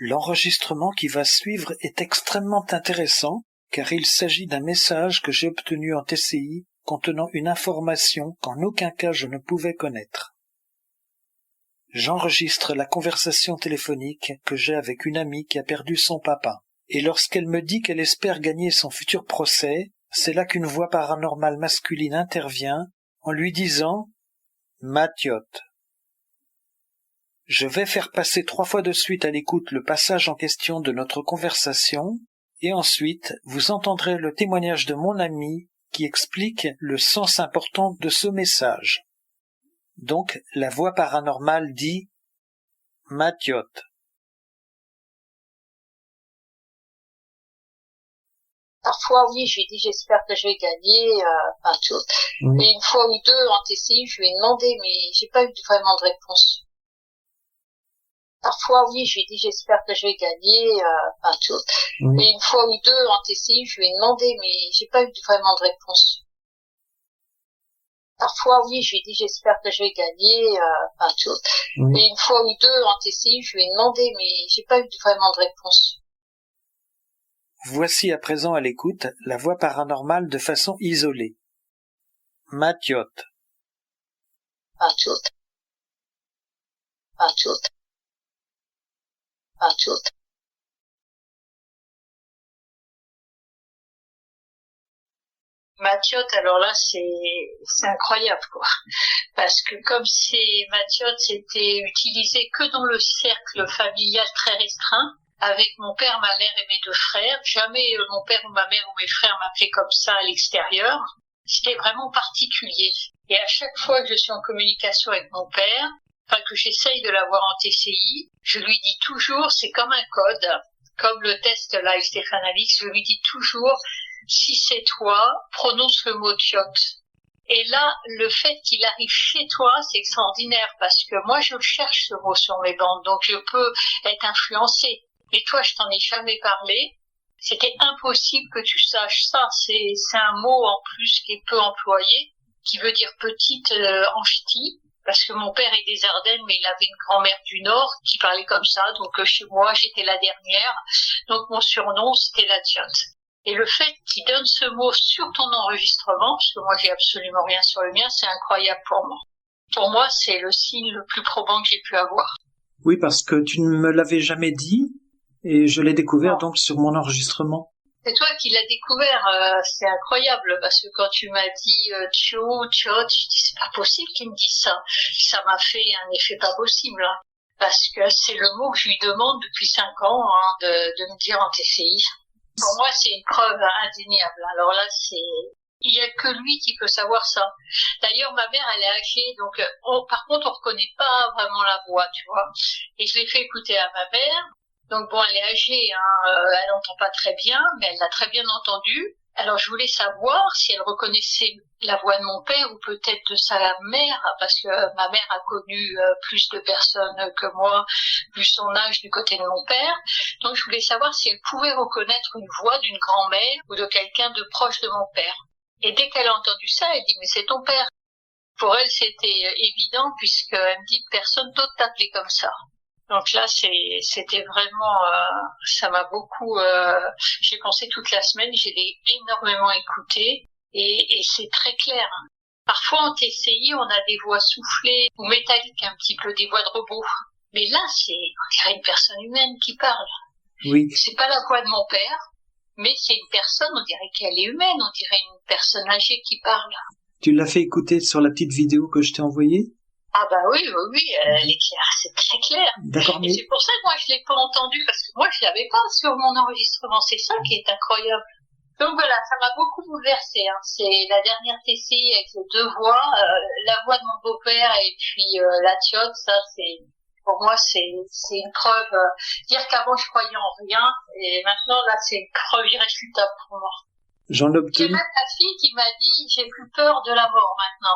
L'enregistrement qui va suivre est extrêmement intéressant car il s'agit d'un message que j'ai obtenu en TCI contenant une information qu'en aucun cas je ne pouvais connaître. J'enregistre la conversation téléphonique que j'ai avec une amie qui a perdu son papa. Et lorsqu'elle me dit qu'elle espère gagner son futur procès, c'est là qu'une voix paranormale masculine intervient en lui disant « Matiote ». Je vais faire passer 3 fois de suite à l'écoute le passage en question de notre conversation et ensuite vous entendrez le témoignage de mon ami qui explique le sens important de ce message. Donc la voix paranormale dit « Matiote ». Parfois, oui, je lui ai dit, j'espère que je vais gagner, tout. Oui. Et une fois ou deux en TCI, je lui ai demandé, mais j'ai pas eu vraiment de réponse. Parfois, oui, je lui ai dit, j'espère que je vais gagner, tout. Oui. Et une fois ou deux en TCI, je lui ai demandé, mais j'ai pas eu vraiment de réponse. Parfois, oui, je lui ai dit, j'espère que je vais gagner, tout. Oui. Et une fois ou deux en TCI, je lui ai demandé, mais j'ai pas eu vraiment de réponse. Voici à présent à l'écoute la voix paranormale de façon isolée. Matiote. Matiote. Matiote. Matiote. Matiote, alors là, c'est incroyable, quoi. Parce que comme Matiote, c'était utilisé que dans le cercle familial très restreint, avec mon père, ma mère et mes 2 frères. Jamais mon père ou ma mère ou mes frères m'appelaient comme ça à l'extérieur. C'était vraiment particulier. Et à chaque fois que je suis en communication avec mon père, que j'essaye de l'avoir en TCI, je lui dis toujours, c'est comme un code, comme le test Live Stéphane Alix, je lui dis toujours, si c'est toi, prononce le mot tiote. Et là, le fait qu'il arrive chez toi, c'est extraordinaire, parce que moi, je cherche ce mot sur mes bandes, donc je peux être influencée. Et toi, je t'en ai jamais parlé. C'était impossible que tu saches ça. C'est un mot en plus qui est peu employé, qui veut dire petite en ch'ti, parce que mon père est des Ardennes, mais il avait une grand-mère du Nord qui parlait comme ça. Donc chez moi, j'étais la dernière. Donc mon surnom, c'était la tiote. Et le fait qu'il donne ce mot sur ton enregistrement, parce que moi, j'ai absolument rien sur le mien, c'est incroyable pour moi. Pour moi, c'est le signe le plus probant que j'ai pu avoir. Oui, parce que tu ne me l'avais jamais dit. Et je l'ai découvert donc sur mon enregistrement. C'est toi qui l'as découvert, c'est incroyable, parce que quand tu m'as dit tio, tchot, je dis c'est pas possible qu'il me dise ça. Ça m'a fait un effet pas possible, hein, parce que c'est le mot que je lui demande depuis 5 ans de me dire en TCI. Pour moi, c'est une preuve indéniable. Alors là, il y a que lui qui peut savoir ça. D'ailleurs, ma mère, elle est âgée, donc par contre, on reconnaît pas vraiment la voix, tu vois. Et je l'ai fait écouter à ma mère. Donc bon, elle est âgée, elle n'entend pas très bien, mais elle l'a très bien entendu. Alors je voulais savoir si elle reconnaissait la voix de mon père ou peut-être de sa mère, parce que ma mère a connu plus de personnes que moi, vu son âge du côté de mon père. Donc je voulais savoir si elle pouvait reconnaître une voix d'une grand-mère ou de quelqu'un de proche de mon père. Et dès qu'elle a entendu ça, elle dit « mais c'est ton père ». Pour elle, c'était évident, puisqu'elle me dit « personne d'autre t'appelait comme ça ». Donc là, c'était vraiment, ça m'a beaucoup, j'ai pensé toute la semaine, j'ai énormément écouté et c'est très clair. Parfois en TCI, on a des voix soufflées ou métalliques un petit peu, des voix de robot. Mais là, on dirait une personne humaine qui parle. Oui. C'est pas la voix de mon père, mais c'est une personne, on dirait qu'elle est humaine, on dirait une personne âgée qui parle. Tu l'as fait écouter sur la petite vidéo que je t'ai envoyée? Ah bah oui, elle est claire, c'est très clair. D'accord, mais... Et c'est pour ça que moi je l'ai pas entendu, parce que moi je l'avais pas sur mon enregistrement, c'est ça qui est incroyable. Donc voilà, ça m'a beaucoup bouleversée, hein. C'est la dernière TCI avec les 2 voix, la voix de mon beau-père et puis la tiote, ça c'est, pour moi c'est une preuve, dire qu'avant je croyais en rien, et maintenant là c'est une preuve irréfutable pour moi. J'en obtiens. J'ai même ma fille qui m'a dit, j'ai plus peur de la mort maintenant.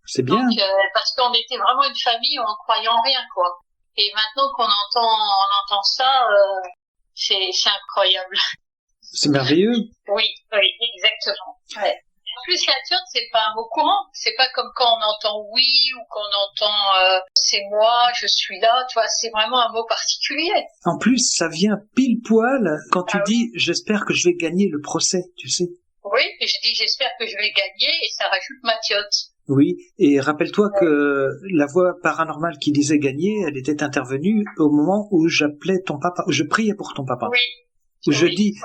C'est bien. Donc, parce qu'on était vraiment une famille où on croyait en rien, quoi. Et maintenant qu'on entend ça, c'est incroyable. C'est merveilleux. Oui, exactement. Ouais. En plus, la tiote, c'est pas un mot courant. C'est pas comme quand on entend oui ou qu'on entend, c'est moi, je suis là, tu vois, c'est vraiment un mot particulier. En plus, ça vient pile poil quand tu Ah dis « j'espère que je vais gagner le procès », tu sais. Oui, et je dis j'espère que je vais gagner et ça rajoute Matiotte. Oui, et rappelle-toi que la voix paranormale qui disait gagner, elle était intervenue au moment où j'appelais ton papa, où je priais pour ton papa. Oui. Où Oui,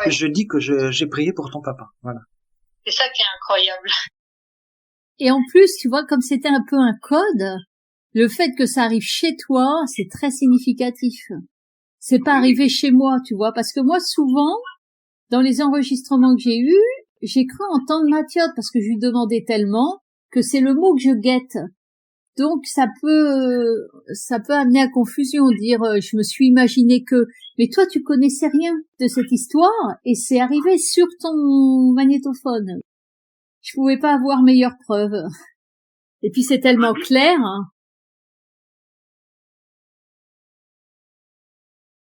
je dis que j'ai prié pour ton papa. Voilà. C'est ça qui est incroyable. Et en plus, tu vois, comme c'était un peu un code, le fait que ça arrive chez toi, c'est très significatif. C'est pas arrivé chez moi, tu vois, parce que moi, souvent, dans les enregistrements que j'ai eus, j'ai cru entendre Matiotte parce que je lui demandais tellement que c'est le mot que je guette. Donc ça peut amener à confusion, dire je me suis imaginé que, mais toi tu connaissais rien de cette histoire et c'est arrivé sur ton magnétophone. Je pouvais pas avoir meilleure preuve. Et puis c'est tellement clair, hein.